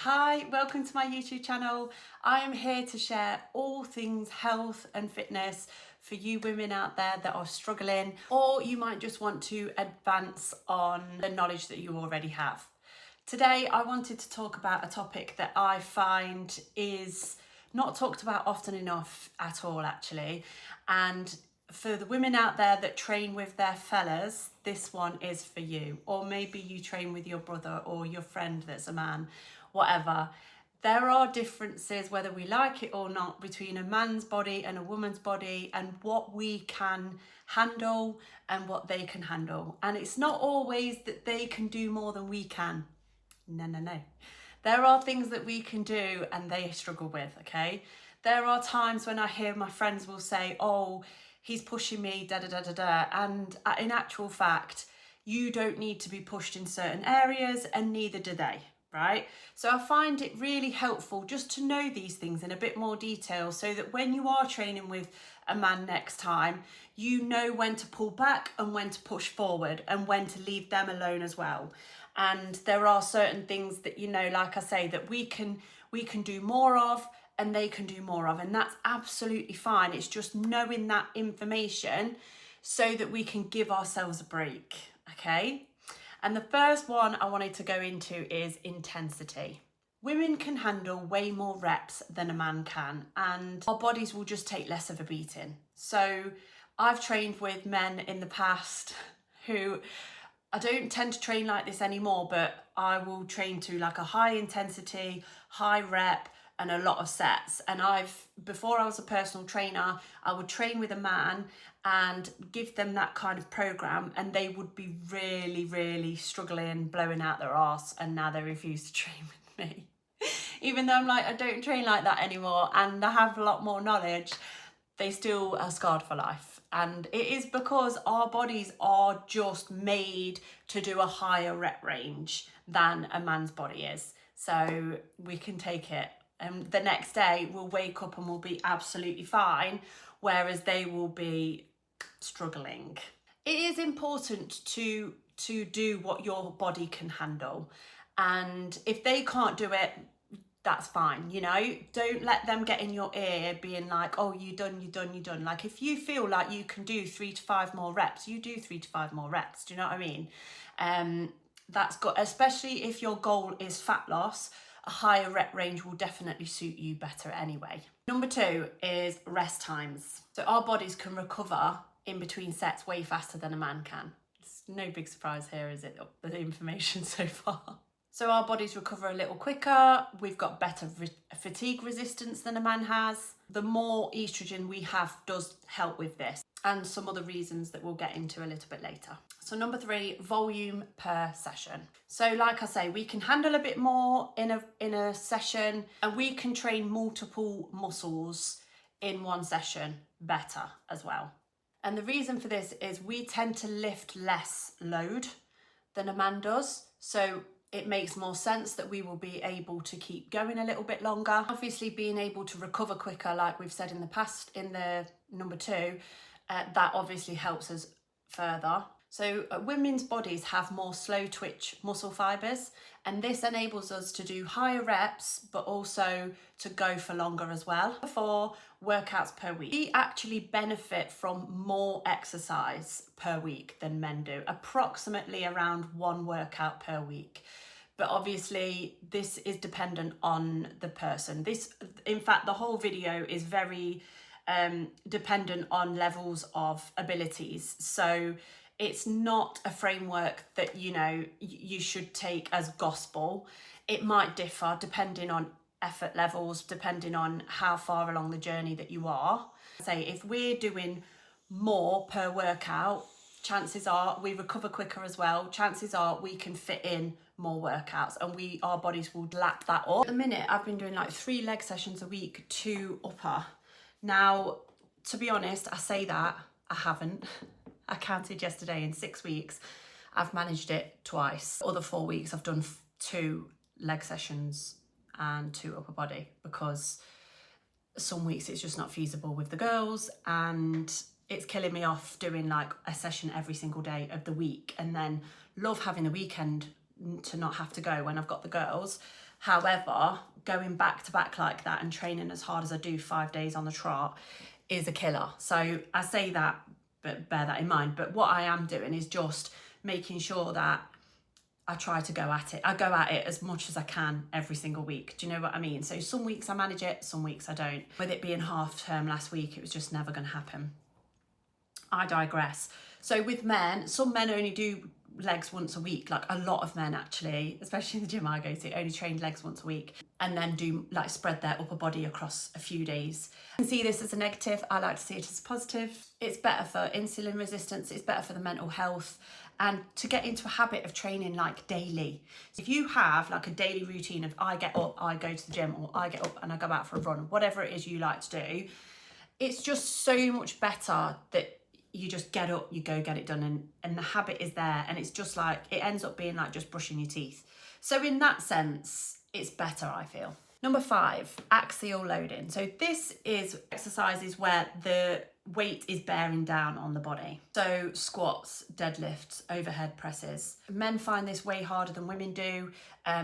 Hi, welcome to my YouTube channel. I am here to share all things health and fitness for you women out there that are struggling, or you might just want to advance on the knowledge that you already have. Today, I wanted to talk about a topic that I find is not talked about often enough at all, actually. And for the women out there that train with their fellas, this one is for you. Or maybe you train with your brother or your friend that's a man, whatever. There are differences, whether we like it or not, between a man's body and a woman's body and what we can handle and what they can handle. And it's not always that they can do more than we can. No. There are things that we can do and they struggle with, okay? There are times when I hear my friends will say, oh, he's pushing me, and in actual fact, you don't need to be pushed in certain areas and neither do they, right? So I find it really helpful just to know these things in a bit more detail so that when you are training with a man next time, you know when to pull back and when to push forward and when to leave them alone as well. And there are certain things that, you know, like I say, that we can do more of and they can do more of, and that's absolutely fine. It's just knowing that information so that we can give ourselves a break, okay? And the first one I wanted to go into is intensity. Women can handle way more reps than a man can, and our bodies will just take less of a beating. So I've trained with men in the past who, I don't tend to train like this anymore, but I will train to like a high intensity, high rep, and a lot of sets. And before I was a personal trainer, I would train with a man and give them that kind of program, and they would be really struggling, blowing out their arse, and now they refuse to train with me. Even though I'm like, I don't train like that anymore and I have a lot more knowledge, they still are scarred for life. And it is because our bodies are just made to do a higher rep range than a man's body is. So we can take it, and the next day we'll wake up and we'll be absolutely fine, whereas they will be struggling. It is important to do what your body can handle, and if they can't do it, that's fine, you know. Don't let them get in your ear being like, oh, you're done. Like, if you feel like you can do 3 to 5 more reps, you do 3 to 5 more reps. Do you know what I mean? That's got, especially if your goal is fat loss, a higher rep range will definitely suit you better anyway. Number 2 is rest times. So our bodies can recover in between sets way faster than a man can. It's no big surprise here, is it, the information so far? So our bodies recover a little quicker. We've got better fatigue resistance than a man has. The more estrogen we have does help with this, and some other reasons that we'll get into a little bit later. So number 3, volume per session. So like I say, we can handle a bit more in a session, and we can train multiple muscles in one session better as well. And the reason for this is we tend to lift less load than a man does. So it makes more sense that we will be able to keep going a little bit longer. Obviously, being able to recover quicker, like we've said in the past, in the number 2, that obviously helps us further. So women's bodies have more slow twitch muscle fibers, and this enables us to do higher reps, but also to go for longer as well. 4 workouts per week. We actually benefit from more exercise per week than men do, approximately around 1 workout per week. But obviously this is dependent on the person. In fact, the whole video is very dependent on levels of abilities. So it's not a framework that, you know, you should take as gospel. It might differ depending on effort levels, depending on how far along the journey that you are. Say, if we're doing more per workout, chances are we recover quicker as well. Chances are we can fit in more workouts, and our bodies will lap that up. At the minute, I've been doing like 3 leg sessions a week, 2 upper. Now, to be honest, I say that, I haven't. I counted yesterday, in 6 weeks, I've managed it twice. Other 4 weeks, I've done 2 leg sessions and 2 upper body, because some weeks it's just not feasible with the girls, and it's killing me off doing like a session every single day of the week, and then love having the weekend to not have to go when I've got the girls. However, going back to back like that and training as hard as I do 5 days on the trot is a killer. So I say that, but bear that in mind. But what I am doing is just making sure that I try to go at it. I go at it as much as I can every single week. Do you know what I mean? So some weeks I manage it, some weeks I don't. With it being half term last week, it was just never going to happen. I digress. So with men, some men only do legs once a week, like a lot of men actually, especially in the gym I go to, only train legs once a week and then do like spread their upper body across a few days. I can see this as a negative. I like to see it as positive. It's better for insulin resistance, it's better for the mental health, and to get into a habit of training like daily. So if you have like a daily routine of I get up, I go to the gym, or I get up and I go out for a run, whatever it is you like to do, it's just so much better that you just get up, you go get it done, and the habit is there, and it's just like, it ends up being like just brushing your teeth. So in that sense, it's better, I feel. Number 5, axial loading. So this is exercises where the weight is bearing down on the body. So squats, deadlifts, overhead presses. Men find this way harder than women do,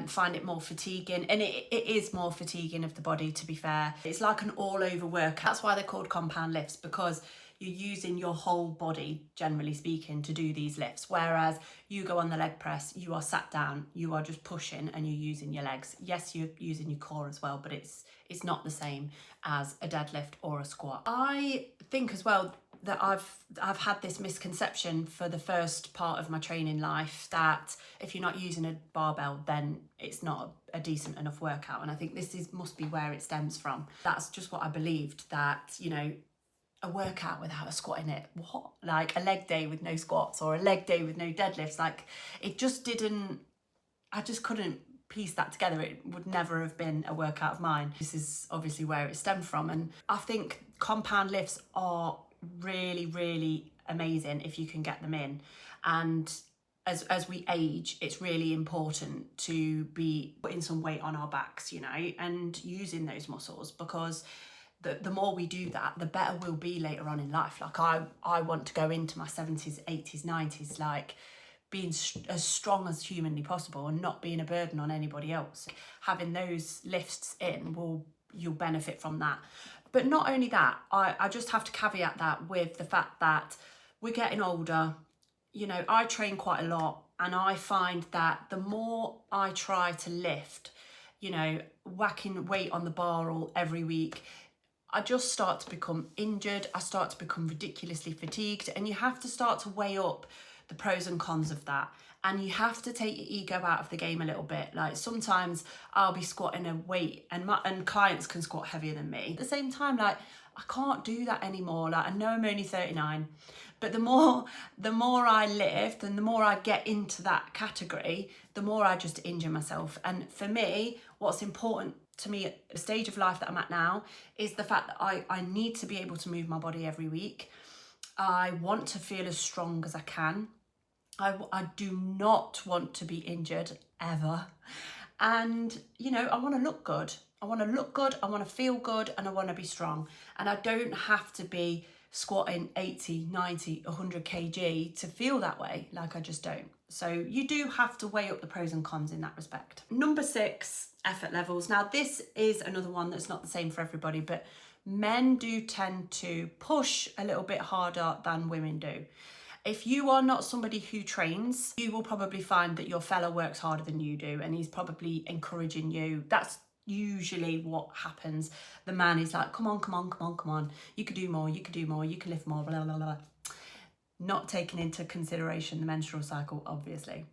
find it more fatiguing, and it is more fatiguing of the body, to be fair. It's like an all over workout. That's why they're called compound lifts, because you're using your whole body, generally speaking, to do these lifts. Whereas you go on the leg press, you are sat down, you are just pushing and you're using your legs. Yes, you're using your core as well, but it's not the same as a deadlift or a squat. I think as well that I've had this misconception for the first part of my training life that if you're not using a barbell, then it's not a decent enough workout. And I think must be where it stems from. That's just what I believed, that, you know, a workout without a squat in it, what? Like a leg day with no squats or a leg day with no deadlifts, like it just didn't, I just couldn't piece that together. It would never have been a workout of mine. This is obviously where it stemmed from, and I think compound lifts are really, really amazing if you can get them in. And as we age, it's really important to be putting some weight on our backs, you know, and using those muscles, because the more we do that, the better we'll be later on in life. Like I want to go into my 70s, 80s, 90s, like being as strong as humanly possible and not being a burden on anybody else. Having those lifts in, you'll benefit from that. But not only that, I just have to caveat that with the fact that we're getting older. You know, I train quite a lot, and I find that the more I try to lift, you know, whacking weight on the bar all every week, I just start to become injured. I start to become ridiculously fatigued, and you have to start to weigh up the pros and cons of that. And you have to take your ego out of the game a little bit. Like sometimes I'll be squatting a weight, and clients can squat heavier than me. At the same time, like I can't do that anymore. Like I know I'm only 39, but the more I lift and the more I get into that category, the more I just injure myself. And for me, what's important to me at the stage of life that I'm at now is the fact that I need to be able to move my body every week. I want to feel as strong as I can. I do not want to be injured ever. And, you know, I want to look good. I want to look good, I want to feel good, and I want to be strong. And I don't have to be squatting 80, 90, 100 kg to feel that way. Like I just don't. So you do have to weigh up the pros and cons in that respect. Number 6, effort levels. Now this is another one that's not the same for everybody, but men do tend to push a little bit harder than women do. If you are not somebody who trains, you will probably find that your fella works harder than you do, and he's probably encouraging you. That's usually what happens. The man is like, come on, come on, come on, come on. You could do more, you could do more, you can lift more, blah, blah, blah. Not taking into consideration the menstrual cycle, obviously.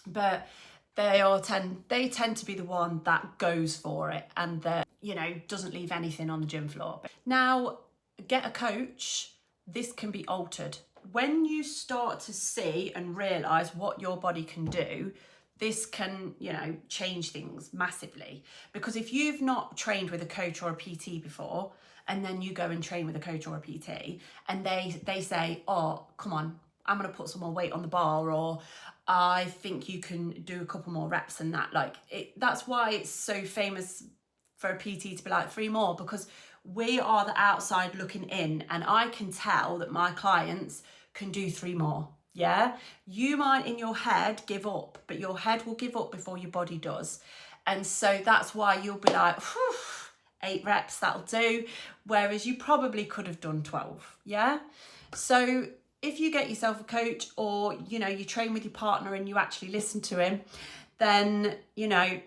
But they tend to be the one that goes for it, and that, you know, doesn't leave anything on the gym floor. Now, get a coach. This can be altered. When you start to see and realise what your body can do, this can, you know, change things massively. Because if you've not trained with a coach or a PT before, and then you go and train with a coach or a PT, and they say, oh, come on, I'm going to put some more weight on the bar, or I think you can do a couple more reps than that. Like that's why it's so famous for a PT to be like 3 more, because we are the outside looking in, and I can tell that my clients can do 3 more. Yeah, you might in your head give up, but your head will give up before your body does. And so that's why you'll be like, 8 reps, that'll do. Whereas you probably could have done 12, yeah? So if you get yourself a coach, or, you know, you train with your partner and you actually listen to him, then, you know,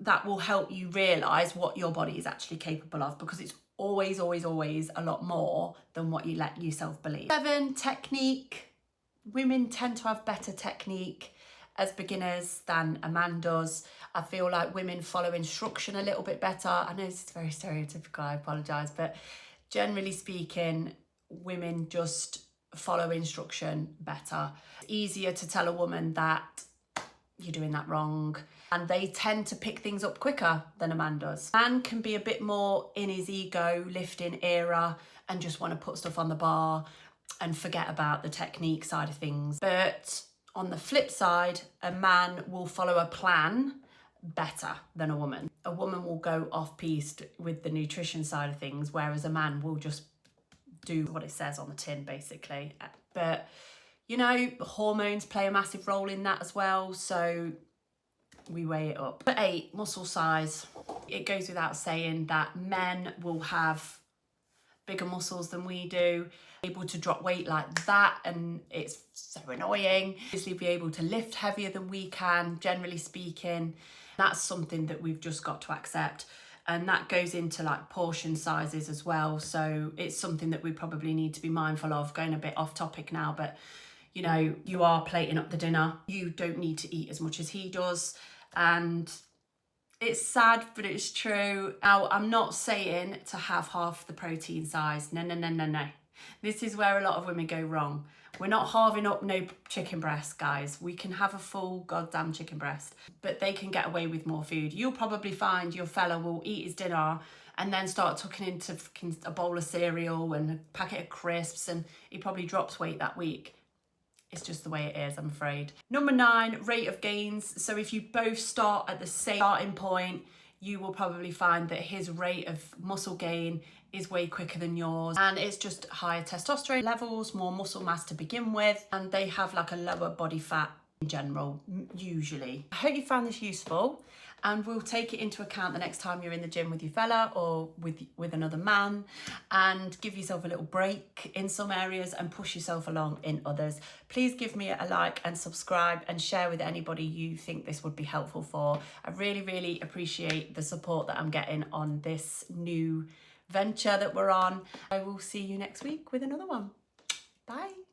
that will help you realise what your body is actually capable of, because it's always, always, always a lot more than what you let yourself believe. 7, technique. Women tend to have better technique as beginners than a man does. I feel like women follow instruction a little bit better. I know this is very stereotypical, I apologise, but generally speaking, women just follow instruction better. It's easier to tell a woman that you're doing that wrong, and they tend to pick things up quicker than a man does. A man can be a bit more in his ego lifting era and just want to put stuff on the bar and forget about the technique side of things. But on the flip side, a man will follow a plan better than a woman. A woman will go off-piste with the nutrition side of things, whereas a man will just do what it says on the tin, basically. But, you know, hormones play a massive role in that as well, so we weigh it up. But 8, muscle size. It goes without saying that men will have bigger muscles than we do, able to drop weight like that, and it's so annoying. Obviously be able to lift heavier than we can, generally speaking. That's something that we've just got to accept, and that goes into like portion sizes as well. So it's something that we probably need to be mindful of. Going a bit off topic now, but you know, you are plating up the dinner. You don't need to eat as much as he does, and it's sad, but it's true. Now, I'm not saying to have half the protein size. No, no, no, no, no. This is where a lot of women go wrong. We're not halving up no chicken breast, guys. We can have a full goddamn chicken breast, but they can get away with more food. You'll probably find your fella will eat his dinner and then start tucking into a bowl of cereal and a packet of crisps, and he probably drops weight that week. It's just the way it is, I'm afraid. Number 9, rate of gains. So if you both start at the same starting point, you will probably find that his rate of muscle gain is way quicker than yours, and it's just higher testosterone levels, more muscle mass to begin with, and they have like a lower body fat in general, usually. I hope you found this useful, and we'll take it into account the next time you're in the gym with your fella or with another man, and give yourself a little break in some areas and push yourself along in others. Please give me a like and subscribe and share with anybody you think this would be helpful for. I really, really appreciate the support that I'm getting on this new venture that we're on. I will see you next week with another one. Bye.